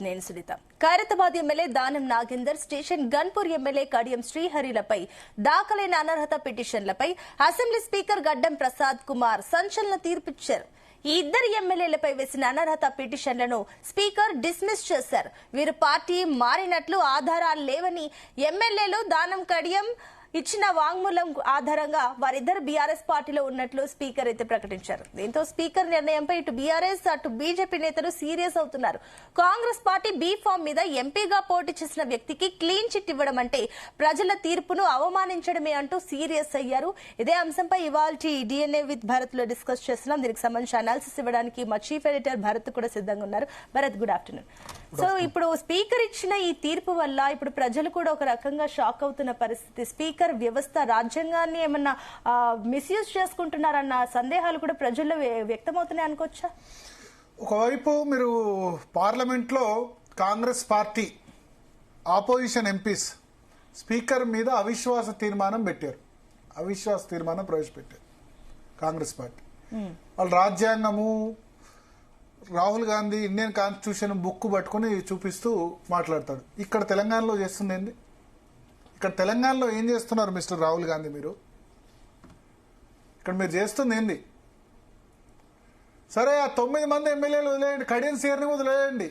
నేను Sunitha. Khairatabad MLA Danam Nagender, station Ghanpur MLA Kadiyam శ్రీహరిలపై దాఖలైన అనర్హత పిటిషన్లపై అసెంబ్లీ స్పీకర్ గడ్డం ప్రసాద్ కుమార్ సంచలన తీర్పిచ్చారు. ఈ ఇద్దరు ఎమ్మెల్యేలపై వేసిన అనర్హత పిటిషన్లను స్పీకర్ డిస్మిస్ చేశారు. వీరు పార్టీ మారినట్లు ఆధారాలు లేవని ఎమ్మెల్యేలు దానం కడియం ఇచ్చిన వాంగ్మూలం ఆధారంగా వారిద్దరు బీఆర్ఎస్ పార్టీలో ఉన్నట్లు స్పీకర్ అయితే ప్రకటించారు. దీంతో స్పీకర్ నిర్ణయంపై ఇటు బీఆర్ఎస్ అటు బీజేపీ నేతలు సీరియస్ అవుతున్నారు. కాంగ్రెస్ పార్టీ బీ ఫామ్ మీద ఎంపీగా పోటీ చేసిన వ్యక్తికి క్లీన్ చిట్ ఇవ్వడం అంటే ప్రజల తీర్పును అవమానించడమే అంటూ సీరియస్ అయ్యారు. ఇదే అంశంపై ఇవాల్టి డిఎన్ఏ విత్ భరత్ లో డిస్కస్ చేస్తున్నాం. దీనికి సంబంధించి అనాలిసిస్ ఇవ్వడానికి మా చీఫ్ ఎడిటర్ భరత్ కూడా సిద్ధంగా ఉన్నారు. Bharat, good afternoon. సో ఇప్పుడు స్పీకర్ ఇచ్చిన ఈ తీర్పు వల్ల ఇప్పుడు ప్రజలు కూడా ఒక రకంగా షాక్ అవుతున్న పరిస్థితి. స్పీకర్ వ్యవస్థ రాజ్యాంగాన్ని ఏమన్నా మిస్యూజ్ చేసుకుంటున్నారన్న సందేహాలు కూడా ప్రజల్లో వ్యక్తమవుతున్నాయి అనుకోవచ్చా? ఒకవైపు మీరు పార్లమెంట్ లో Congress party opposition MPs speaker మీద అవిశ్వాస తీర్మానం పెట్టారు. అవిశ్వాస తీర్మానం ప్రవేశపెట్టారు కాంగ్రెస్ పార్టీ. వాళ్ళు రాజ్యాంగము, Rahul Gandhi Indian constitution book పట్టుకుని చూపిస్తూ మాట్లాడతాడు. ఇక్కడ తెలంగాణలో చేస్తుంది ఏంది? ఇక్కడ తెలంగాణలో ఏం చేస్తున్నారు మిస్టర్ రాహుల్ గాంధీ? మీరు ఇక్కడ మీరు చేస్తుంది ఏంది? సరే, ఆ 9 మంది ఎమ్మెల్యేలు వదిలేయండి, కడియం సీఆర్ని వదిలేయండి.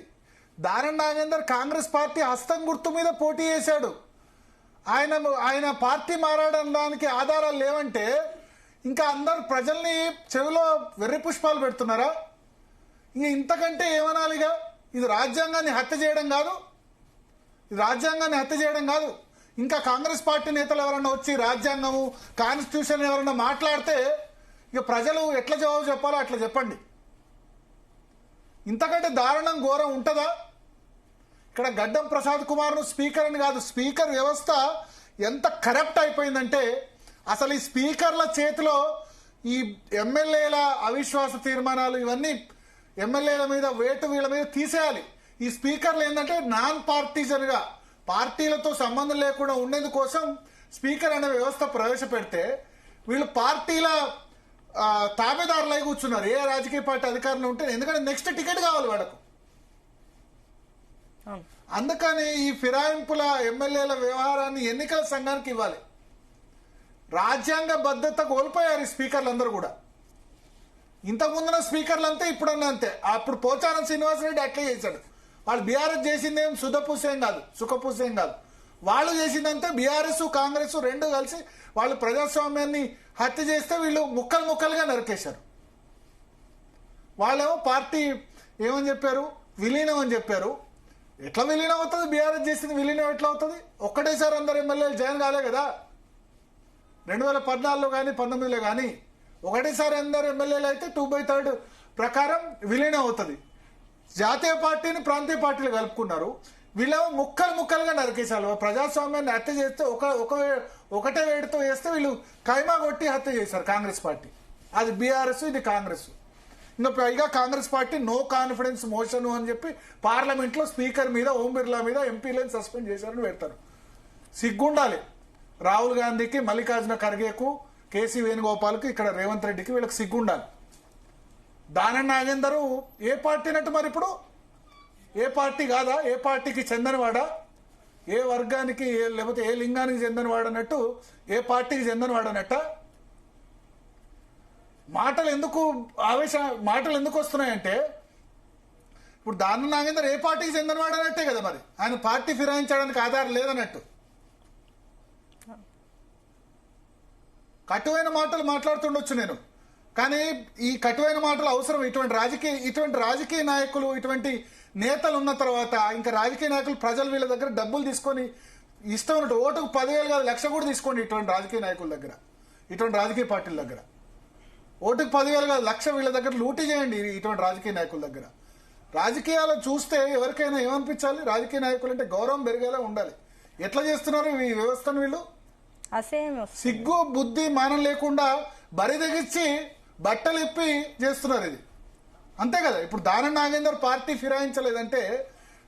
దానం నాగేందర్ కాంగ్రెస్ పార్టీ హస్తం గుర్తు మీద పోటీ చేశాడు. ఆయన పార్టీ మారడానికి ఆధారాలు లేవంటే ఇంకా అందరు ప్రజల్ని చెవిలో వెర్రి పుష్పాలు పెడుతున్నారా? ఇంక ఇంతకంటే ఏమనాలిగా? ఇది రాజ్యాంగాన్ని హత్య చేయడం కాదు, ఇది రాజ్యాంగాన్ని హత్య చేయడం కాదు. ఇంకా కాంగ్రెస్ పార్టీ నేతలు ఎవరన్నా వచ్చి రాజ్యాంగము, కాన్స్టిట్యూషన్ ఎవరన్నా మాట్లాడితే ఇక ప్రజలు ఎట్లా జవాబు చెప్పాలో అట్లా చెప్పండి. ఇంతకంటే దారుణం, ఘోరం ఉంటుందా? ఇక్కడ గడ్డం ప్రసాద్ కుమార్ను స్పీకర్ అని కాదు, స్పీకర్ వ్యవస్థ ఎంత కరప్ట్ అయిపోయిందంటే అసలు ఈ స్పీకర్ల చేతిలో ఈ ఎమ్మెల్యేల అవిశ్వాస తీర్మానాలు ఇవన్నీ ఎమ్మెల్యేల మీద వేటు వీళ్ళ మీద తీసేయాలి. ఈ స్పీకర్లు ఏంటంటే నాన్ పార్టీజన్ గా, పార్టీలతో సంబంధం లేకుండా ఉండేందుకోసం స్పీకర్ అనే వ్యవస్థ ప్రవేశపెడితే వీళ్ళు పార్టీల తాబేదారులై కూర్చున్నారు. ఏ రాజకీయ పార్టీ అధికారంలో ఉంటే, ఎందుకంటే నెక్స్ట్ టికెట్ కావాలి వాళ్ళకు. అందుకని ఈ ఫిరాయింపుల ఎమ్మెల్యేల వ్యవహారాన్ని ఎన్నికల సంఘానికి ఇవ్వాలి. రాజ్యాంగ భద్రత కోల్పోయారు ఈ స్పీకర్లందరూ కూడా. ఇంతకుముందున్న స్పీకర్లు ఇప్పుడన్నా అంతే. అప్పుడు పోచారం శ్రీనివాసరెడ్డి అట్లే చేశాడు. వాళ్ళు బీఆర్ఎస్ చేసిందేం సుఖపూసేం కాదు. వాళ్ళు చేసిందంటే బీఆర్ఎస్ కాంగ్రెస్ రెండు కలిసి వాళ్ళు ప్రజాస్వామ్యాన్ని హత్య చేస్తే వీళ్ళు ముక్కలుగా నరికేశారు. వాళ్ళేమో పార్టీ ఏమని చెప్పారు, విలీనం అని చెప్పారు. ఎట్లా విలీనం అవుతుంది? బీఆర్ఎస్ చేసింది విలీనం ఎట్లా అవుతుంది? ఒక్కటేసారి అందరు ఎమ్మెల్యేలు జాయిన్ కాలే కదా. 2014లో కానీ 19లో కానీ ఒకటేసారి అందరు ఎమ్మెల్యేలు అయితే 2/3 ప్రకారం విలీనం అవుతుంది. జాతీయ పార్టీని ప్రాంతీయ పార్టీలు కలుపుకున్నారు. వీళ్ళేమో ముక్కలుగా నరికేశారు. ప్రజాస్వామ్యాన్ని హత్య చేస్తే ఒకటే వేడితో వేస్తే వీళ్ళు కైమా కొట్టి హత్య చేశారు కాంగ్రెస్ పార్టీ. అది బీఆర్ఎస్, ఇది కాంగ్రెస్. ఇంకా పైగా Congress party no confidence motion అని చెప్పి పార్లమెంట్ లో స్పీకర్ మీద, ఓం బిర్లా మీద ఎంపీలను సస్పెండ్ చేశారని పెడతారు. సిగ్గుండాలి రాహుల్ గాంధీకి, మల్లికార్జున ఖర్గేకు, కేసీ వేణుగోపాల్కి, ఇక్కడ రేవంత్ రెడ్డికి, వీళ్ళకి సిగ్గుండాలి. దానం నాగేందర్ ఏ పార్టీ అన్నట్టు? మరి ఇప్పుడు ఏ పార్టీ కాదా? ఏ పార్టీకి చెందనివాడా? ఏ వర్గానికి లేకపోతే ఏ లింగానికి చెందనివాడన్నట్టు ఏ పార్టీకి చెందనివాడనట్ట? మాటలు ఎందుకు వస్తున్నాయంటే ఇప్పుడు దానం నాగేందర్ ఏ పార్టీకి చెందనివాడనట్టే కదా. మరి ఆయన పార్టీ ఫిరాయించడానికి ఆధారం లేదన్నట్టు కటువైన మాటలు మాట్లాడుతుండొచ్చు నేను. కానీ ఈ కటువైన మాటలు అవసరం. ఇటువంటి రాజకీయ నాయకులు, ఇటువంటి నేతలు ఉన్న తర్వాత ఇంకా రాజకీయ నాయకులు ప్రజలు వీళ్ళ దగ్గర డబ్బులు తీసుకొని ఇష్టం ఉన్నట్టు ఓటుకు 10,000 కాదు 1,00,000 కూడా తీసుకోండి. ఇటువంటి రాజకీయ నాయకుల దగ్గర, ఇటువంటి రాజకీయ పార్టీల దగ్గర ఓటుకు 10,000 కాదు 1,00,000 వీళ్ళ దగ్గర లూటీ చేయండి. ఇటువంటి రాజకీయ నాయకుల దగ్గర రాజకీయాలు చూస్తే ఎవరికైనా ఏమనిపించాలి? రాజకీయ నాయకులు అంటే గౌరవం పెరిగేలా ఉండాలి. ఎట్లా చేస్తున్నారు ఈ వ్యవస్థను వీళ్ళు? సిగ్గు, బుద్ధి, మానం లేకుండా బరిదెగిచ్చి బట్టలు ఇప్పి చేస్తున్నారు. ఇది అంతే కదా. ఇప్పుడు దానం నాగేందర్ పార్టీ ఫిరాయించలేదంటే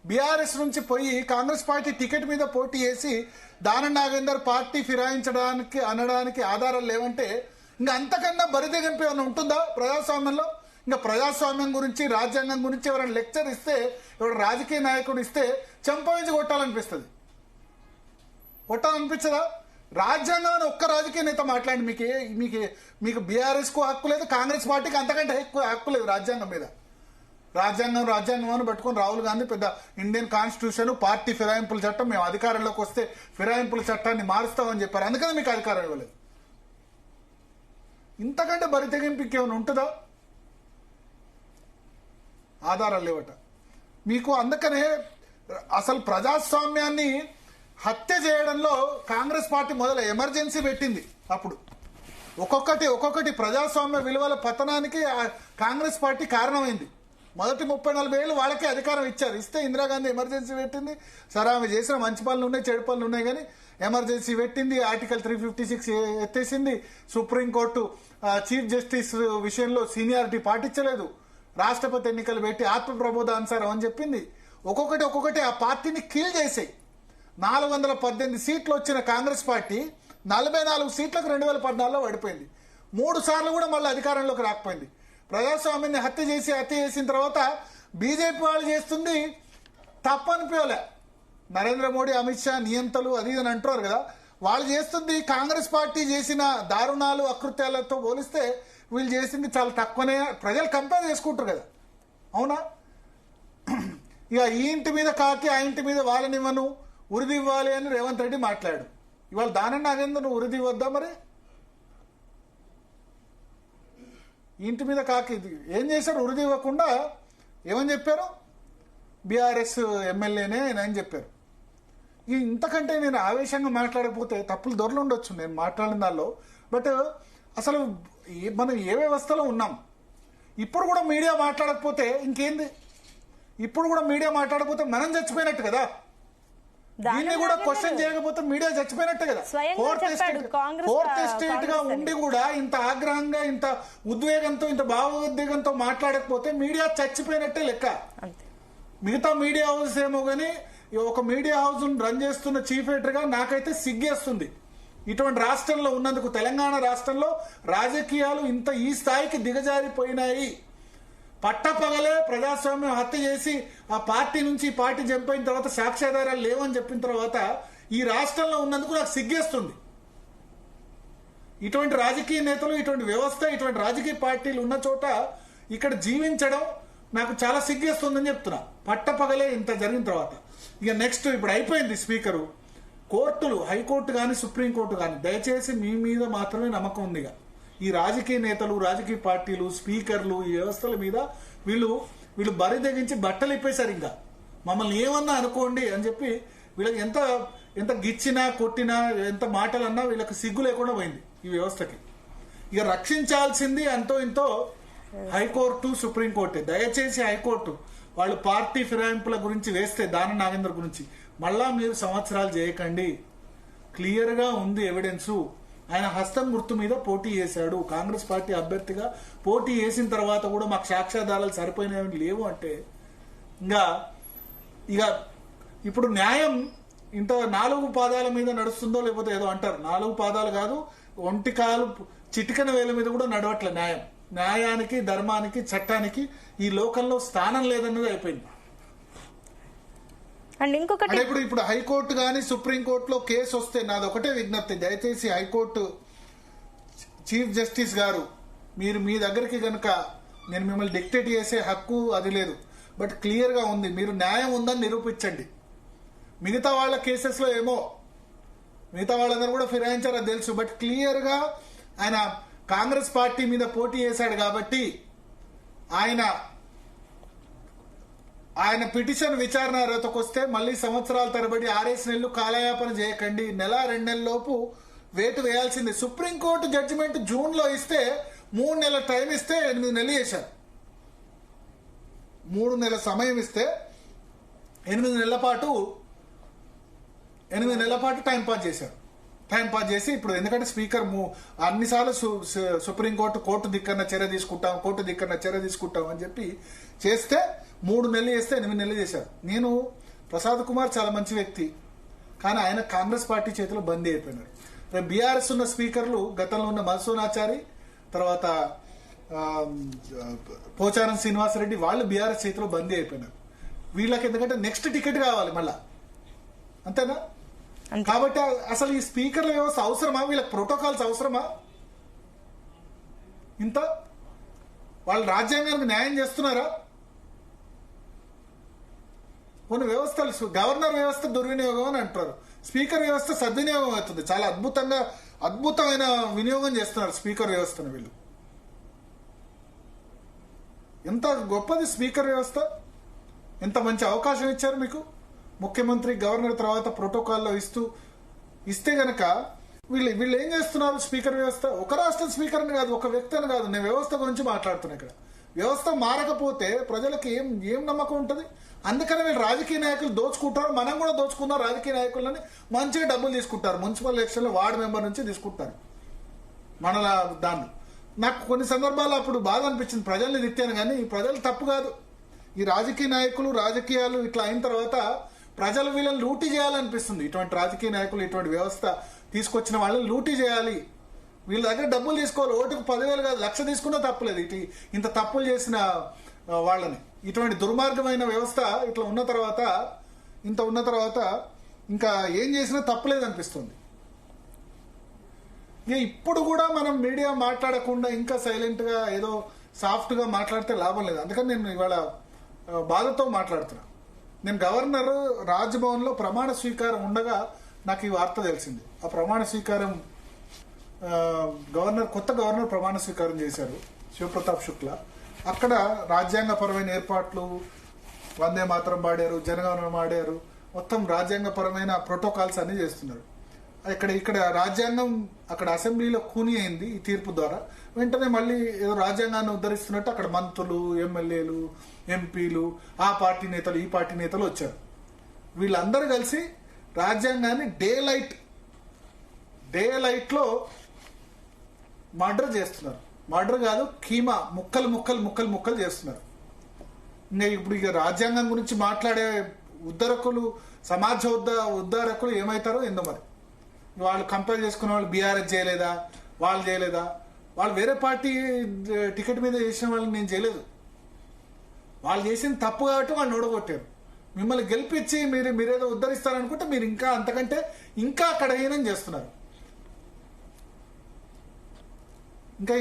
బీఆర్ఎస్ నుంచి పోయి కాంగ్రెస్ పార్టీ టికెట్ మీద పోటీ చేసి దానం నాగేందర్ పార్టీ ఫిరాయించడానికి అనడానికి ఆధారాలు లేవంటే ఇంకా అంతకన్నా బరిదెగింపు ఏమైనా ఉంటుందా ప్రజాస్వామ్యంలో? ఇంకా ప్రజాస్వామ్యం గురించి రాజ్యాంగం గురించి ఎవరైనా లెక్చర్ ఇస్తే ఎవరు రాజకీయ నాయకుడు ఇస్తే చెంపవించి కొట్టాలనిపిస్తుంది. కొట్టాలనిపించదా? రాజ్యాంగం ఒక్క రాజకీయ నేత మాట్లాడి మీకు బీఆర్ఎస్ కు హక్కు లేదు, కాంగ్రెస్ పార్టీకి అంతకంటే హక్కు లేదు రాజ్యాంగం మీద. రాజ్యాంగం అని పట్టుకొని రాహుల్ గాంధీ పెద్ద ఇండియన్ కాన్స్టిట్యూషన్, పార్టీ ఫిరాయింపుల చట్టం, మేము అధికారంలోకి వస్తే ఫిరాయింపుల చట్టాన్ని మారుస్తామని చెప్పారు. అందుకని మీకు అధికారం ఇవ్వలేదు. ఇంతకంటే బరి తెగింపు ఇంకేమైనా ఉంటుందా? ఆధారాలు లేవట మీకు. అందుకనే అసలు ప్రజాస్వామ్యాన్ని హత్య చేయడంలో కాంగ్రెస్ పార్టీ మొదలు ఎమర్జెన్సీ పెట్టింది. అప్పుడు ఒక్కొక్కటి ప్రజాస్వామ్య విలువల పతనానికి కాంగ్రెస్ పార్టీ కారణమైంది. మొదటి 34 ఏళ్ళు వాళ్ళకే అధికారం ఇచ్చారు. ఇస్తే ఇందిరాగాంధీ ఎమర్జెన్సీ పెట్టింది. సరే, ఆమె చేసిన మంచి పనులు ఉన్నాయి, చెడు పనులు ఉన్నాయి, కానీ ఎమర్జెన్సీ పెట్టింది. ఆర్టికల్ 356 ఎత్తేసింది. సుప్రీంకోర్టు చీఫ్ జస్టిస్ విషయంలో సీనియారిటీ పాటించలేదు. రాష్ట్రపతి ఎన్నికలు పెట్టి ఆత్మ ప్రబోధానుసారం అని చెప్పింది. ఒక్కొక్కటి ఆ పార్టీని కిల్ చేసాయి. 418 సీట్లు వచ్చిన కాంగ్రెస్ పార్టీ 44 సీట్లకు 2014లో పడిపోయింది. 3 సార్లు కూడా మళ్ళీ అధికారంలోకి రాకపోయింది. ప్రజాస్వామ్యాన్ని హత్య చేసిన తర్వాత బీజేపీ వాళ్ళు చేస్తుంది తప్పనిపోలే. నరేంద్ర మోడీ, అమిత్ షా నియంతలు అది అని అంటారు కదా, వాళ్ళు చేస్తుంది కాంగ్రెస్ పార్టీ చేసిన దారుణాలు అకృత్యాలతో పోలిస్తే వీళ్ళు చేసింది చాలా తక్కువనే ప్రజలు కంపేర్ చేసుకుంటారు కదా. అవునా? ఇక ఈ ఇంటి మీద కాకి ఆ ఇంటి మీద వాళ్ళనివ్వను, ఉరిదివ్వాలి అని రేవంత్ రెడ్డి మాట్లాడు. ఇవాళ దానన్న నాగేంద్ర నువ్వు ఉరిదివ్వద్దా? మరి ఇంటి మీద కాకి ఏం చేశారు? ఉరిదివ్వకుండా ఏమని చెప్పారు? బీఆర్ఎస్ ఎమ్మెల్యేనే అని చెప్పారు. ఇంతకంటే నేను ఆవేశంగా మాట్లాడకపోతే తప్పులు దొరలు ఉండొచ్చు నేను మాట్లాడిన దానిలో. బట్ అసలు మనం ఏ వ్యవస్థలో ఉన్నాం? ఇప్పుడు కూడా మీడియా మాట్లాడకపోతే ఇంకేంది? ఇప్పుడు కూడా మీడియా మాట్లాడకపోతే మనం చచ్చిపోయినట్టు కదా. దీన్ని కూడా క్వశ్చన్ చేయకపోతే మీడియా చచ్చిపోయినట్టే కదా. ఫోర్త్ ఎస్టేట్ గా ఉండి కూడా ఇంత ఆగ్రహంగా, ఇంత ఉద్వేగంతో, ఇంత భావోద్వేగంతో మాట్లాడకపోతే మీడియా చచ్చిపోయినట్టే లెక్క. మిగతా మీడియా హౌస్ ఏమో గానీ ఒక మీడియా హౌస్ రన్ చేస్తున్న చీఫ్ ఎడిటర్ గా నాకైతే సిగ్గేస్తుంది. ఇటువంటి రాష్ట్రంలో ఉన్నందుకు, తెలంగాణ రాష్ట్రంలో రాజకీయాలు ఇంత ఈ స్థాయికి దిగజారిపోయినాయి. పట్టపగలే ప్రజాస్వామ్యం హత్య చేసి ఆ పార్టీ నుంచి ఈ పార్టీ చంపిన తర్వాత సాక్ష్యాధారాలు లేవని చెప్పిన తర్వాత ఈ రాష్ట్రంలో ఉన్నందుకు నాకు సిగ్గేస్తుంది. ఇటువంటి రాజకీయ నేతలు, ఇటువంటి వ్యవస్థ, ఇటువంటి రాజకీయ పార్టీలు ఉన్న చోట ఇక్కడ జీవించడం నాకు చాలా సిగ్గేస్తుందని చెప్తున్నా. పట్టపగలే ఇంత జరిగిన తర్వాత ఇక నెక్స్ట్ ఇప్పుడు అయిపోయింది స్పీకరు. కోర్టులు, హైకోర్టు కానీ సుప్రీంకోర్టు కానీ దయచేసి మీ మీద మాత్రమే నమ్మకం ఉంది. ఈ రాజకీయ నేతలు, రాజకీయ పార్టీలు, స్పీకర్లు, ఈ వ్యవస్థల మీద వీళ్ళు బరి తెగించి బట్టలు ఇప్పేశారు. ఇంకా మమ్మల్ని ఏమన్నా అనుకోండి అని చెప్పి వీళ్ళకి ఎంత గిచ్చినా, కొట్టినా, ఎంత మాటలన్నా వీళ్ళకి సిగ్గు లేకుండా పోయింది ఈ వ్యవస్థకి. ఇక రక్షించాల్సింది అంతో ఇంతో హైకోర్టు, సుప్రీంకోర్టే. దయచేసి హైకోర్టు వాళ్ళు పార్టీ ఫిరాయింపుల గురించి వేస్తే, దాన నాగేంద్ర గురించి మళ్ళా మీరు సంవత్సరాలు చేయకండి. క్లియర్ గా ఉంది ఎవిడెన్స్. ఆయన హస్తం గుర్తు మీద పోటీ చేశాడు. కాంగ్రెస్ పార్టీ అభ్యర్థిగా పోటీ చేసిన తర్వాత కూడా మాకు సాక్ష్యాధారాలు సరిపోయినవి లేవు అంటే ఇక ఇప్పుడు న్యాయం ఇంత 4 పాదాల మీద నడుస్తుందో లేకపోతే ఏదో అంటారు. 4 పాదాలు కాదు, ఒంటికాలు చిటికన వేల మీద కూడా నడవట్లే న్యాయం. న్యాయానికి, ధర్మానికి, చట్టానికి ఈ లోకంలో స్థానం లేదన్నది అయిపోయింది. అంటే ఇప్పుడు హైకోర్టు గాని సుప్రీంకోర్టులో కేసు వస్తే నాది ఒకటే విజ్ఞప్తి, దయచేసి హైకోర్టు చీఫ్ జస్టిస్ గారు, మీరు మీ దగ్గరికి గనక నేను మిమ్మల్ని డిక్టేట్ చేసే హక్కు అది లేదు. బట్ క్లియర్ గా ఉంది, మీరు న్యాయం ఉందని నిరూపించండి. మిగతా వాళ్ళ కేసెస్ లో ఏమో మిగతా వాళ్ళందరూ కూడా ఫిరాయించారో తెలుసు. బట్ క్లియర్ గా ఆయన కాంగ్రెస్ పార్టీ మీద పోటీ చేశాడు కాబట్టి ఆయన పిటిషన్ విచారణ అర్హతకు వస్తే మళ్ళీ సంవత్సరాల తరబడి 6 నెలలు కాలయాపన చేయకండి. 1-2 నెలల లోపు వేటు వేయాల్సింది. సుప్రీంకోర్టు జడ్జిమెంట్ జూన్ లో ఇస్తే 3 నెలల టైం ఇస్తే 8 నెలలు చేశారు. 3 నెలల సమయం ఇస్తే 8 నెలల పాటు టైం పాస్ చేశారు. టైం పాస్ చేసి ఇప్పుడు ఎందుకంటే స్పీకర్ అన్నిసార్లు సుప్రీంకోర్టు దిక్కన చర్య తీసుకుంటాం అని చెప్పి చేస్తే 3 నెలలు చేస్తే 8 నెలలు చేశారు. నేను ప్రసాద్ కుమార్ చాలా మంచి వ్యక్తి, కానీ ఆయన కాంగ్రెస్ పార్టీ చేతిలో బందీ అయిపోయినారు. బీఆర్ఎస్ ఉన్న స్పీకర్లు గతంలో ఉన్న మధుసూనాచారి, తర్వాత పోచారం శ్రీనివాసరెడ్డి వాళ్ళు బీఆర్ఎస్ చేతిలో బందీ అయిపోయినారు. వీళ్ళకి ఎందుకంటే నెక్స్ట్ టికెట్ కావాలి మళ్ళా, అంతేనా? కాబట్టి అసలు ఈ స్పీకర్ల వ్యవస్థ అవసరమా? వీళ్ళకి ప్రోటోకాల్స్ అవసరమా? ఇంత వాళ్ళు రాజ్యాంగానికి న్యాయం చేస్తున్నారా? కొన్ని వ్యవస్థలు, గవర్నర్ వ్యవస్థ దుర్వినియోగం అని అంటారు, స్పీకర్ వ్యవస్థ సద్వినియోగం అవుతుంది. చాలా అద్భుతమైన వినియోగం చేస్తున్నారు స్పీకర్ వ్యవస్థను వీళ్ళు. ఎంత గొప్పది స్పీకర్ వ్యవస్థ, ఎంత మంచి అవకాశం ఇచ్చారు మీకు. ముఖ్యమంత్రి గవర్నర్ తర్వాత ప్రోటోకాల్లో ఇస్తే గనక వీళ్ళు ఏం చేస్తున్నారు? స్పీకర్ వ్యవస్థ ఒక రాష్ట్ర స్పీకర్ అని కాదు, ఒక వ్యక్తి అని కాదు, నేను వ్యవస్థ గురించి మాట్లాడుతున్నా. ఇక్కడ వ్యవస్థ మారకపోతే ప్రజలకు ఏం నమ్మకం ఉంటుంది? అందుకని వీళ్ళు రాజకీయ నాయకులు దోచుకుంటారు. మనం కూడా దోచుకుందాం రాజకీయ నాయకులని, మంచిగా డబ్బులు తీసుకుంటారు. మున్సిపల్ ఎలక్షన్లో వార్డు మెంబర్ నుంచి తీసుకుంటారు మనలా దాన్ని. నాకు కొన్ని సందర్భాల్లో అప్పుడు బాధ అనిపించింది, ప్రజల్ని తిట్టాను. కానీ ఈ ప్రజలు తప్పు కాదు. ఈ రాజకీయ నాయకులు రాజకీయాలు ఇట్లా అయిన తర్వాత ప్రజలు వీళ్ళని లూటీ చేయాలనిపిస్తుంది. ఇటువంటి రాజకీయ నాయకులు ఇటువంటి వ్యవస్థ తీసుకొచ్చిన వాళ్ళని లూటీ చేయాలి, వీళ్ళ దగ్గర డబ్బులు తీసుకోవాలి. ఓటుకు 10,000 కాదు, 1,00,000 తీసుకున్నా తప్పులేదు. ఇంత తప్పులు చేసిన వాళ్ళని, ఇటువంటి దుర్మార్గమైన వ్యవస్థ ఇట్లా ఉన్న తర్వాత ఇంకా ఏం చేసినా తప్పులేదు అనిపిస్తుంది. ఇప్పుడు కూడా మనం మీడియా మాట్లాడకుండా ఇంకా సైలెంట్ గా ఏదో సాఫ్ట్ గా మాట్లాడితే లాభం లేదు. అందుకని నేను ఇవాళ బాధతో మాట్లాడుతున్నా. నేను గవర్నర్ రాజ్భవన్ లో ప్రమాణ స్వీకారం ఉండగా నాకు ఈ వార్త తెలిసింది. ఆ ప్రమాణ స్వీకారం కొత్త గవర్నర్ ప్రమాణ స్వీకారం చేశారు, శివప్రతాప్ శుక్లా. అక్కడ రాజ్యాంగపరమైన ఏర్పాట్లు, వందే మాతరం పాడారు, జనగణమన పాడారు, మొత్తం రాజ్యాంగపరమైన ప్రోటోకాల్స్ అన్ని చేస్తున్నారు. ఇక్కడ రాజ్యాంగం అక్కడ అసెంబ్లీలో కూని అయింది ఈ తీర్పు ద్వారా. వెంటనే మళ్ళీ ఏదో రాజ్యాంగాన్ని ఉద్ధరిస్తున్నట్టు అక్కడ మంత్రులు, ఎమ్మెల్యేలు, ఎంపీలు, ఆ పార్టీ నేతలు, ఈ పార్టీ నేతలు వచ్చారు. వీళ్ళందరూ కలిసి రాజ్యాంగాన్ని డే లైట్ లో మర్డర్ చేస్తున్నారు. మర్డర్ కాదు, కీమా ముక్కలు చేస్తున్నారు. ఇంకా ఇప్పుడు రాజ్యాంగం గురించి మాట్లాడే ఉద్ధరకులు, సమాజ ఉద్ధారకులు ఏమవుతారో ఏందో మరి. వాళ్ళు కంపేర్ చేసుకున్న వాళ్ళు బీఆర్ఎస్ చేయలేదా, వాళ్ళు వేరే పార్టీ టికెట్ మీద చేసిన వాళ్ళని నేను చేయలేదు. వాళ్ళు చేసిన తప్పు కాబట్టి వాళ్ళు ఓడగొట్టారు. మిమ్మల్ని గెలిపించి మీరేదో ఉద్ధరిస్తారనుకుంటే మీరు ఇంకా అంతకంటే ఇంకా అక్కడ హీనం చేస్తున్నారు. ఇంకా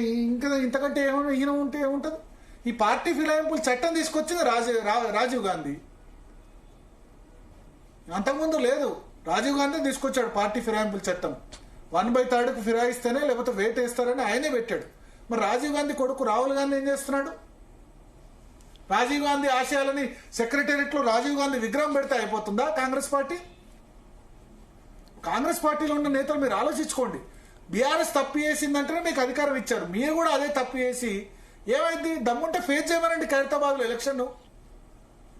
ఇంతకంటే హీనం ఉంటే ఏముంటుంది? ఈ పార్టీ ఫిరాయింపుల చట్టం తీసుకొచ్చింది రాజీవ్ గాంధీ. అంతకుముందు లేదు, రాజీవ్ గాంధీ తీసుకొచ్చాడు పార్టీ ఫిరాయింపుల చట్టం. 1/3 ఫిరాయిస్తేనే లేకపోతే వేట్ వేస్తారని ఆయనే పెట్టాడు. మరి రాజీవ్ గాంధీ కొడుకు రాహుల్ గాంధీ ఏం చేస్తున్నాడు? రాజీవ్ గాంధీ ఆశయాలని సెక్రటేరియట్ లో రాజీవ్ గాంధీ విగ్రహం పెడితే అయిపోతుందా కాంగ్రెస్ పార్టీ? కాంగ్రెస్ పార్టీలో ఉన్న నేతలు మీరు ఆలోచించుకోండి. బీఆర్ఎస్ తప్పు చేసిందంటేనే మీకు అధికారం ఇచ్చారు, మీరు కూడా అదే తప్పు చేసి ఏమైంది? దమ్ముంటే ఫేస్ చేయమనండి. ఖైరతాబాద్ లో ఎలక్షన్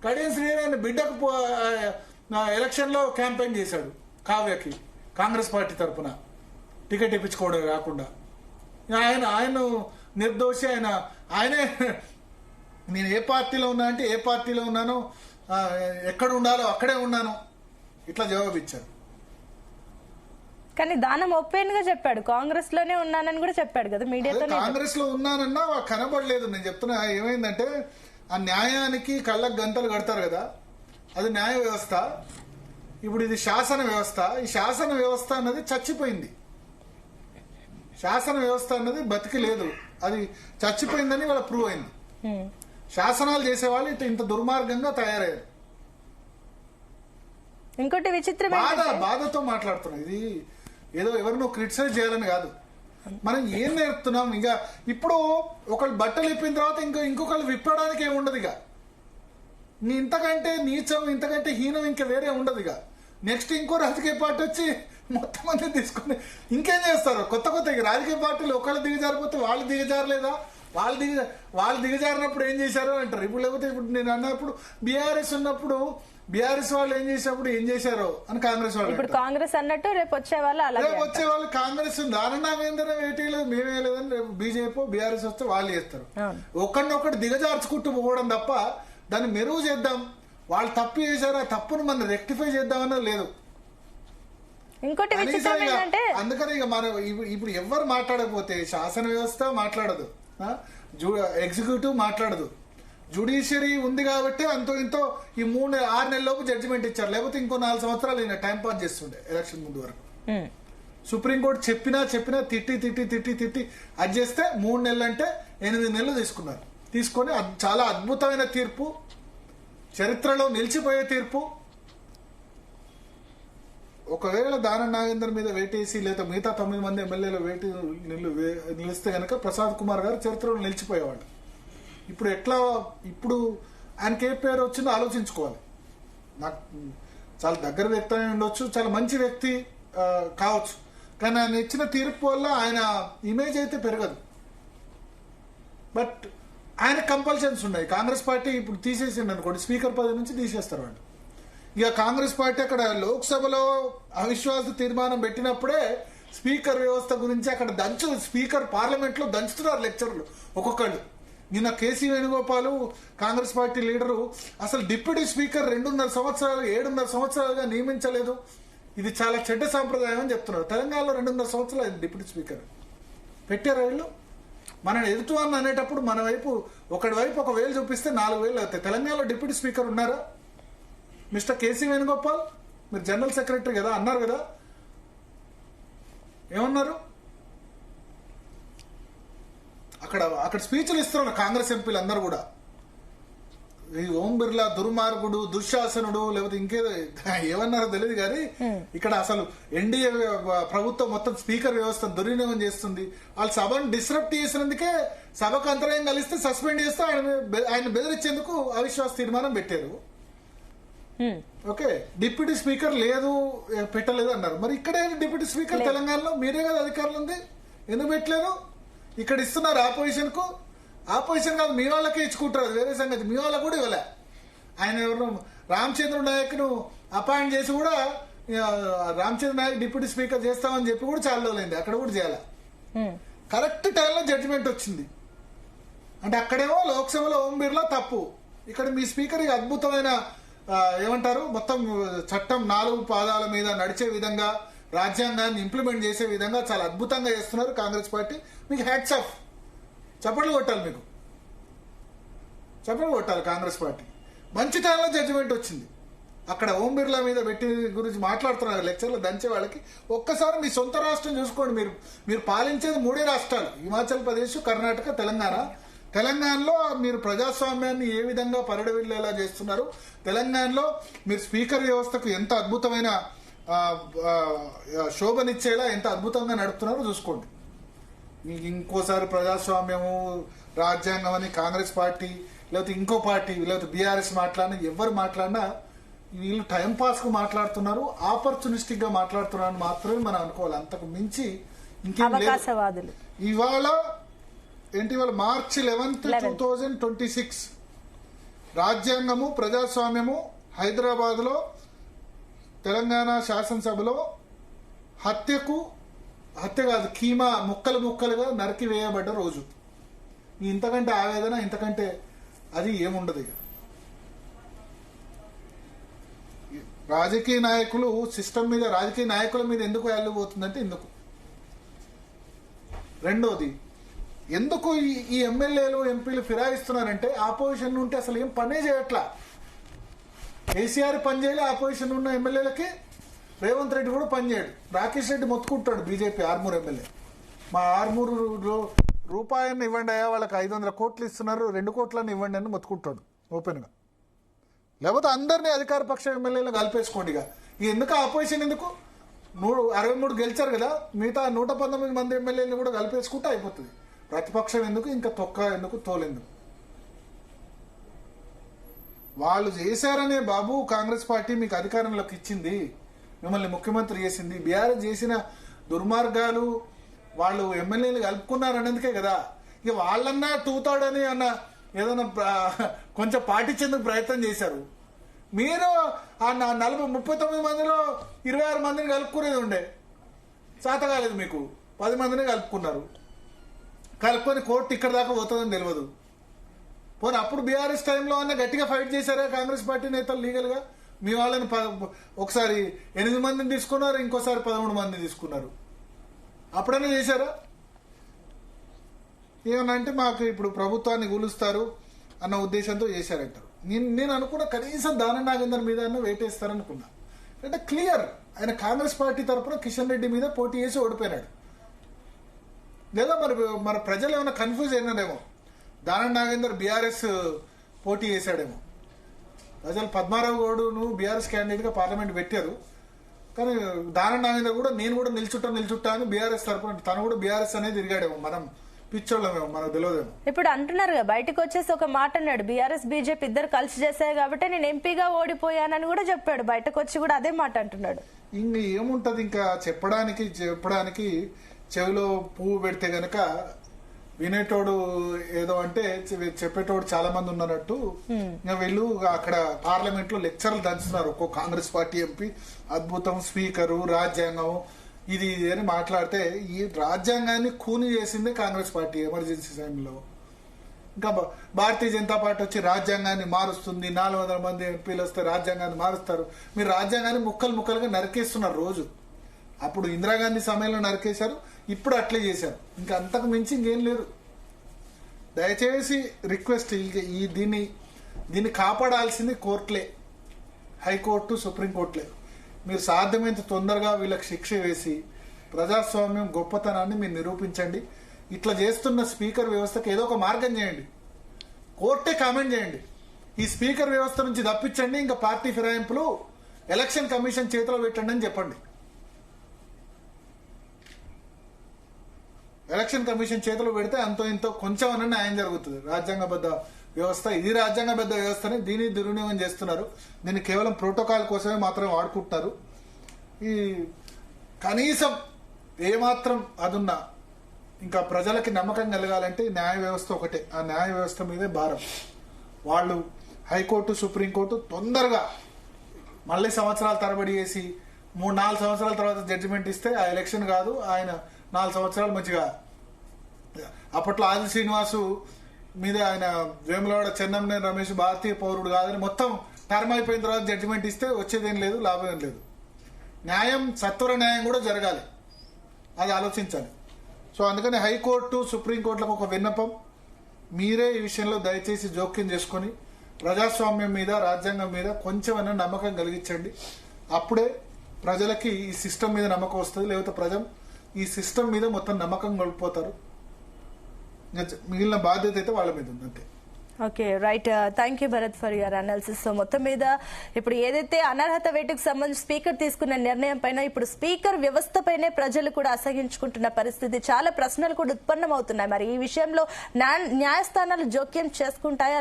కడియం శ్రీరామ్ బిడ్డకు ఎలక్షన్ లో క్యాంపెయిన్ చేశాడు కావ్యకి, కాంగ్రెస్ పార్టీ తరఫున టికెట్ ఇప్పించుకోవడమే కాకుండా ఆయన నిర్దోషి. ఆయనే నేను ఏ పార్టీలో ఉన్నా అంటే ఏ పార్టీలో ఉన్నానో, ఎక్కడ ఉండాలో అక్కడే ఉన్నాను, ఇట్లా జవాబు ఇచ్చారు. కానీ దానం ఓపెన్ గా చెప్పాడు, కాంగ్రెస్ లోనే ఉన్నానని కూడా చెప్పాడు కదా మీడియాతో. కాంగ్రెస్ లో ఉన్నానన్నా కనబడలేదు. నేను చెప్తున్నా ఏమైందంటే ఆ న్యాయానికి కళ్ళకు గంటలు కడతారు కదా, అది న్యాయ వ్యవస్థ. ఇప్పుడు ఇది శాసన వ్యవస్థ. ఈ శాసన వ్యవస్థ అన్నది చచ్చిపోయింది. శాసన వ్యవస్థ అన్నది బతికి లేదు, అది చచ్చిపోయిందని వాళ్ళ ప్రూవ్ అయింది. శాసనాలు చేసేవాళ్ళు ఇంత దుర్మార్గంగా తయారయ్యారు. ఇంకోటి విచిత్రం, బాధతో మాట్లాడుతున్నాం. ఇది ఏదో ఎవరినో క్రిటిసైజ్ చేయాలని కాదు, మనం ఏం నేర్పుతున్నాం. ఇంకా ఇప్పుడు ఒకళ్ళు బట్టలు ఇప్పిన తర్వాత ఇంకొకళ్ళు విప్పడానికి ఏమి ఉండదు. ఇక ఇంతకంటే నీచం, ఇంతకంటే హీనం ఇంకా వేరే ఉండదు. ఇక నెక్స్ట్ ఇంకో రాజకీయ పార్టీ వచ్చి మొత్తం మంది తీసుకుని ఇంకేం చేస్తారు? కొత్త రాజకీయ పార్టీలు ఒకళ్ళు దిగజారిపోతే వాళ్ళు దిగజారలేదా? వాళ్ళు దిగజారినప్పుడు ఏం చేశారు అంటారు. ఇప్పుడు లేకపోతే ఇప్పుడు నేను అన్నప్పుడు బీఆర్ఎస్ ఉన్నప్పుడు బీఆర్ఎస్ వాళ్ళు ఏం చేసినప్పుడు ఏం చేశారో అని కాంగ్రెస్ వాళ్ళు. ఇప్పుడు కాంగ్రెస్ అన్నట్టు రేపు వచ్చే వాళ్ళు కాంగ్రెస్ దారుణా వేందరం వేటీ లేదు, మేమే లేదని రేపు బీజేపీ బీఆర్ఎస్ వస్తే వాళ్ళు చేస్తారు. ఒకరినొకటి దిగజార్చుకుంటూ పోవడం తప్ప దాన్ని మెరుగు చేద్దాం, వాళ్ళు తప్పు చేశారు, ఆ తప్పును మనం రెక్టిఫై చేద్దామన్నది లేదు. ఇంకోటి అందుకని ఇక మనం ఇప్పుడు ఎవరు మాట్లాడకపోతే శాసన వ్యవస్థ మాట్లాడదు, ఎగ్జిక్యూటివ్ మాట్లాడదు. జ్యుడిషియరీ ఉంది కాబట్టి అంతో ఇంతో ఈ 6 నెలల లోపు జడ్జిమెంట్ ఇచ్చారు. లేకపోతే ఇంకో 4 సంవత్సరాలు ఈయన టైం పాస్ చేస్తుండే ఎలక్షన్ ముందు వరకు. సుప్రీంకోర్టు చెప్పినా తిట్టి అది చేస్తే 3 నెలలు అంటే 8 నెలలు తీసుకున్నారు. తీసుకొని చాలా అద్భుతమైన తీర్పు, చరిత్రలో నిలిచిపోయే తీర్పు. ఒకవేళ దానం నాగేందర్ మీద వేటేసి లేదా మిగతా 9 మంది ఎమ్మెల్యేలు నిలిస్తే కనుక ప్రసాద్ కుమార్ గారు చరిత్రలో నిలిచిపోయేవాడు. ఇప్పుడు ఆయనకి ఏ పేరు వచ్చిందో ఆలోచించుకోవాలి. నాకు చాలా దగ్గర వ్యక్తి అయి ఉండొచ్చు, చాలా మంచి వ్యక్తి కావచ్చు, కానీ ఆయన ఇచ్చిన తీర్పు వల్ల ఆయన ఇమేజ్ అయితే పెరగదు. బట్ ఆయన కంపల్షన్స్ ఉన్నాయి. కాంగ్రెస్ పార్టీ ఇప్పుడు తీసేసింది అనుకోండి, స్పీకర్ పదవి నుంచి తీసేస్తారు వాళ్ళు. ఇక కాంగ్రెస్ పార్టీ అక్కడ లోక్సభలో అవిశ్వాస తీర్మానం పెట్టినప్పుడే స్పీకర్ వ్యవస్థ గురించి అక్కడ స్పీకర్ పార్లమెంట్ లో దంచుతున్నారు లెక్చర్లు ఒక్కొక్కళ్ళు. నిన్న KC Venugopal Congress party leader అసలు డిప్యూటీ స్పీకర్ 7.5 సంవత్సరాలుగా నియమించలేదు, ఇది చాలా చెడ్డ సాంప్రదాయం అని చెప్తున్నారు. తెలంగాణలో 2.5 సంవత్సరాలు డిప్యూటీ స్పీకర్ పెట్టారు వీళ్ళు. మనం ఎదుటివాన్ని అనేటప్పుడు మన వైపు ఒకటి వైపు 1,000 చూపిస్తే 4,000 అవుతాయి. తెలంగాణలో డిప్యూటీ స్పీకర్ ఉన్నారా? మిస్టర్ కేసీ వేణుగోపాల్, మీరు జనరల్ సెక్రటరీ కదా, అన్నారు కదా, ఏమన్నారు? అక్కడ స్పీచ్లు ఇస్తున్నారు కాంగ్రెస్ ఎంపీలు అందరూ కూడా. ఈ ఓం బిర్లా దుర్మార్గుడు, దుశ్శాసనుడు, లేకపోతే ఇంకేదో ఏమన్నారో తెలియదు కానీ ఇక్కడ అసలు ఎన్డీఏ ప్రభుత్వం మొత్తం స్పీకర్ వ్యవస్థను దుర్వినియోగం చేస్తుంది. వాళ్ళు సభను డిస్రప్ట్ చేసినందుకే సభకు అంతరాయం కలిస్తే సస్పెండ్ చేస్తే ఆయన బెదిరించేందుకు అవిశ్వాస తీర్మానం పెట్టారు. ఓకే, డిప్యూటీ స్పీకర్ లేదు, పెట్టలేదు అన్నారు. మరి ఇక్కడే డిప్యూటీ స్పీకర్ తెలంగాణలో మీరే కదా అధికారులు ఉంది, ఎందుకు పెట్టలేదు? ఇక్కడ ఇస్తున్నారు ఆపోజిషన్ కు. ఆపోజిషన్ కాదు, మీ వాళ్ళకే ఇచ్చుకుంటారు, వేరే సంగతి. మీ వాళ్ళకు కూడా ఇవ్వలే. ఆయన ఎవరు రామచంద్ర నాయక్ ను అపాయింట్ చేసి కూడా రామచంద్ర నాయక్ డిప్యూటీ స్పీకర్ చేస్తామని చెప్పి కూడా చాలా రోజులైంది, అక్కడ కూడా చేయాల. కరెక్ట్ టైంలో జడ్జిమెంట్ వచ్చింది. అంటే అక్కడేమో లోక్సభలో ఓం బిర్లా తప్పు, ఇక్కడ మీ స్పీకర్ అద్భుతమైన ఏమంటారు మొత్తం చట్టం 4 పాదాల మీద నడిచే విధంగా, రాజ్యాంగాన్ని ఇంప్లిమెంట్ చేసే విధంగా చాలా అద్భుతంగా చేస్తున్నారు కాంగ్రెస్ పార్టీ. మీకు హ్యాట్స్ ఆఫ్, చప్పట్లు కొట్టాలి, మీకు చప్పట్లు కొట్టాలి. కాంగ్రెస్ పార్టీ మంచి టైంలో జడ్జిమెంట్ వచ్చింది. అక్కడ ఓం బిర్లా మీద పెట్టి గురించి మాట్లాడుతున్నారు లెక్చర్లు దంచే వాళ్ళకి. ఒక్కసారి మీ సొంత రాష్ట్రం చూసుకోండి. మీరు పాలించేది 3 రాష్ట్రాలు, హిమాచల్ ప్రదేశ్, కర్ణాటక, తెలంగాణ. తెలంగాణలో మీరు ప్రజాస్వామ్యాన్ని ఏ విధంగా పరిడవిల్లేలా చేస్తున్నారు, తెలంగాణలో మీరు స్పీకర్ వ్యవస్థకు ఎంత అద్భుతమైన శోభనిచ్చేలా ఎంత అద్భుతంగా నడుపుతున్నారో చూసుకోండి. మీకు ఇంకోసారి ప్రజాస్వామ్యము, రాజ్యాంగం అని కాంగ్రెస్ పార్టీ లేకపోతే ఇంకో పార్టీ లేకపోతే బీఆర్ఎస్ మాట్లాడినా, ఎవరు మాట్లాడినా వీళ్ళు టైం పాస్ కు మాట్లాడుతున్నారు, ఆపర్చునిస్టిక్ గా మాట్లాడుతున్నారు మాత్రమే మనం అనుకోవాలి. అంతకు మించి ఇంకేం లేదు. ఇవాళ మార్చి 11, 2026 రాజ్యాంగము, ప్రజాస్వామ్యము హైదరాబాద్ లో తెలంగాణ శాసనసభలో హత్య కాదు, కీమా ముక్కలుగా నరికి వేయబడ్డ రోజు. ఇంతకంటే ఆవేదన, ఇంతకంటే అది ఏముండదు. ఇక రాజకీయ నాయకులు సిస్టమ్ మీద, రాజకీయ నాయకుల మీద ఎందుకు వాల్యూ పోతుందంటే ఇందుకు. రెండోది, ఎందుకు ఈ ఎమ్మెల్యేలు ఎంపీలు ఫిరాయిస్తున్నారంటే ఆపోజిషన్ ఉంటే అసలు ఏం పనే చేయట్లా. కేసీఆర్ పని చేయలే, ఆపోజిషన్ ఉన్న ఎమ్మెల్యేలకి రేవంత్ రెడ్డి కూడా పనిచేయడు. రాకేష్ రెడ్డి మొత్తుకుంటాడు, బీజేపీ ఆర్మూర్ ఎమ్మెల్యే. మా ఆర్మూరు రూపాయన్ని ఇవ్వండి అయ్యా, వాళ్ళకి 500 కోట్లు ఇస్తున్నారు, 2 కోట్లని ఇవ్వండి అని మొత్తుకుంటాడు ఓపెన్ గా. లేకపోతే అందరినీ అధికార పక్ష ఎమ్మెల్యేలు కలిపేసుకోండి. ఇక ఎందుకు ఆపోజిషన్, ఎందుకు 63 గెలిచారు కదా, మిగతా 119 మంది ఎమ్మెల్యేలను కూడా కలిపేసుకుంటే అయిపోతుంది. ప్రతిపక్షం ఎందుకు, ఇంకా తొక్క ఎందుకు, తోలెందుకు? వాళ్ళు చేశారనే బాబు కాంగ్రెస్ పార్టీ మీకు అధికారంలోకి ఇచ్చింది, మిమ్మల్ని ముఖ్యమంత్రి చేసింది. బీఆర్ఎస్ చేసిన దుర్మార్గాలు వాళ్ళు ఎమ్మెల్యేలు కలుపుకున్నారనేందుకే కదా. ఇక వాళ్ళన్నా తూతాడని అన్న ఏదైనా కొంచెం పాటించేందుకు ప్రయత్నం చేశారు. మీరు ఆ 39 మందిలో 26 మందిని కలుపుకునేది ఉండే, చేత కాలేదు మీకు. 10 మందిని కలుపుకున్నారు. కలుపుకొని కోర్టు ఇక్కడ దాకా పోతుందని తెలియదు. పోనీ అప్పుడు బీఆర్ఎస్ టైంలో అన్న గట్టిగా ఫైట్ చేశారా కాంగ్రెస్ పార్టీ నేతలు లీగల్ గా? మీ వాళ్ళని ఒకసారి 8 మందిని తీసుకున్నారు, ఇంకోసారి 13 మందిని తీసుకున్నారు. అప్పుడైనా చేశారా? ఏమనంటే మాకు ఇప్పుడు ప్రభుత్వాన్ని కూలుస్తారు అన్న ఉద్దేశంతో చేశారంటారు. నేను అనుకున్న కనీసం దానం నాగేందర్ మీద వేటేస్తారనుకున్నా. అంటే క్లియర్, ఆయన కాంగ్రెస్ పార్టీ తరఫున కిషన్ రెడ్డి మీద పోటీ చేసి ఓడిపోయినాడు. లేదా మరి ప్రజలు ఏమైనా కన్ఫ్యూజ్ అయినారేమో, దానం నాగేందర్ బీఆర్ఎస్ పోటీ చేశాడేమో. ప్రజలు పద్మారావు గౌడును బీఆర్ఎస్ క్యాండిడేట్ గా పార్లమెంట్ పెట్టారు, కానీ దానం నాగేందర్ కూడా నేను కూడా నిల్చుట్టా అని బీఆర్ఎస్ తరఫున తను కూడా బీఆర్ఎస్ అనేది తిరిగాడేమో. మనం పిచ్చోళ్ళమేమో, మనకు తెలియదేమో. ఇప్పుడు అంటున్నారు బయటకు వచ్చేసి ఒక మాట అన్నాడు, బీఆర్ఎస్ బీజేపీ ఇద్దరు కలిసి చేశారు కాబట్టి నేను ఎంపీగా ఓడిపోయానని కూడా చెప్పాడు. బయటకు వచ్చి కూడా అదే మాట అంటున్నాడు. ఇంక ఏముంటది ఇంకా చెప్పడానికి చెవిలో పువ్వు పెడితే గనక వినేటోడు ఏదో అంటే చెప్పేటోడు చాలా మంది ఉన్నట్టు ఇంకా వీళ్ళు అక్కడ పార్లమెంట్ లో లెక్చర్లు దంచుతున్నారు. ఒక్కో కాంగ్రెస్ పార్టీ ఎంపీ అద్భుతం, స్పీకరు, రాజ్యాంగం ఇది అని మాట్లాడితే ఈ రాజ్యాంగాన్ని కూని చేసిందే కాంగ్రెస్ పార్టీ ఎమర్జెన్సీ టైంలో. ఇంకా భారతీయ జనతా పార్టీ వచ్చి రాజ్యాంగాన్ని మారుస్తుంది, 400 మంది ఎంపీలు వస్తే రాజ్యాంగాన్ని మారుస్తారు. మీరు రాజ్యాంగాన్ని ముక్కలుగా నరికేస్తున్నారు రోజు. అప్పుడు ఇందిరాగాంధీ సమయంలో నరికేశారు, ఇప్పుడు అట్లే చేశారు. ఇంకా అంతకు మించి ఇంకేం లేదు. దయచేసి రిక్వెస్ట్, దీన్ని కాపాడాల్సింది కోర్టులే, హైకోర్టు, సుప్రీంకోర్టులే. మీరు సాధ్యమైనంత తొందరగా వీళ్ళకి శిక్ష వేసి ప్రజాస్వామ్యం గొప్పతనాన్ని మీరు నిరూపించండి. ఇట్లా చేస్తున్న స్పీకర్ వ్యవస్థకు ఏదో ఒక మార్గం చేయండి. కోర్టే కామెంట్ చేయండి, ఈ స్పీకర్ వ్యవస్థ నుంచి తప్పించండి, ఇంకా పార్టీ ఫిరాయింపులు ఎలక్షన్ కమిషన్ చేతిలో పెట్టండి అని చెప్పండి. ఎలక్షన్ కమిషన్ చేతిలో పెడితే అంతో ఇంతో కొంచెం అన్న న్యాయం జరుగుతుంది. రాజ్యాంగబద్ధ వ్యవస్థ ఇది, రాజ్యాంగబద్ధ వ్యవస్థని దీన్ని దుర్వినియోగం చేస్తున్నారు. దీన్ని కేవలం ప్రోటోకాల్ కోసమే మాత్రం వాడుకుంటున్నారు. ఈ కనీసం ఏమాత్రం అదున్నా ఇంకా ప్రజలకి నమ్మకం కలగాలంటే న్యాయ వ్యవస్థ ఒకటే, ఆ న్యాయ వ్యవస్థ మీదే భారం. వాళ్ళు హైకోర్టు, సుప్రీంకోర్టు తొందరగా మళ్ళీ సంవత్సరాల తరబడి చేసి 3-4 సంవత్సరాల తర్వాత జడ్జిమెంట్ ఇస్తే ఆ ఎలక్షన్ కాదు, ఆయన 4 సంవత్సరాలు మంచిగా. అప్పట్లో ఆది శ్రీనివాసు మీద ఆయన వేములవాడ చెన్నంనేని రమేష్ భారతీయ పౌరుడు కాదని మొత్తం టర్మ్ అయిపోయిన తర్వాత జడ్జిమెంట్ ఇస్తే వచ్చేదేం లేదు, లాభం ఏం లేదు. న్యాయం, సత్వర న్యాయం కూడా జరగాలి, అది ఆలోచించాలి. సో అందుకని హైకోర్టు, సుప్రీంకోర్టులకు ఒక విన్నపం, మీరే ఈ విషయంలో దయచేసి జోక్యం చేసుకొని ప్రజాస్వామ్యం మీద, రాజ్యాంగం మీద కొంచెమైనా నమ్మకం కలిగించండి. అప్పుడే ప్రజలకి ఈ సిస్టమ్ మీద నమ్మకం వస్తుంది. లేకపోతే ప్రజలు ఈ సిస్టమ్ మీద మొత్తం నమ్మకం కోల్పోతారు. మిగిలిన బాధ్యత అయితే వాళ్ళ మీద ఉంది అంతే. Okay, right. Thank you Bharat for your analysis. So మొత్తం మీద ఇప్పుడు ఏదైతే అనర్హత వేటుకు సంబంధించి స్పీకర్ తీసుకున్న నిర్ణయం పైన ఇప్పుడు స్పీకర్ వ్యవస్థ పైనే ప్రజలు కూడా అసహించుకుంటున్న పరిస్థితి, చాలా ప్రశ్నలు కూడా ఉత్పన్నమవుతున్నాయి. మరి ఈ విషయంలో న్యాయస్థానాలు జోక్యం చేసుకుంటాయా?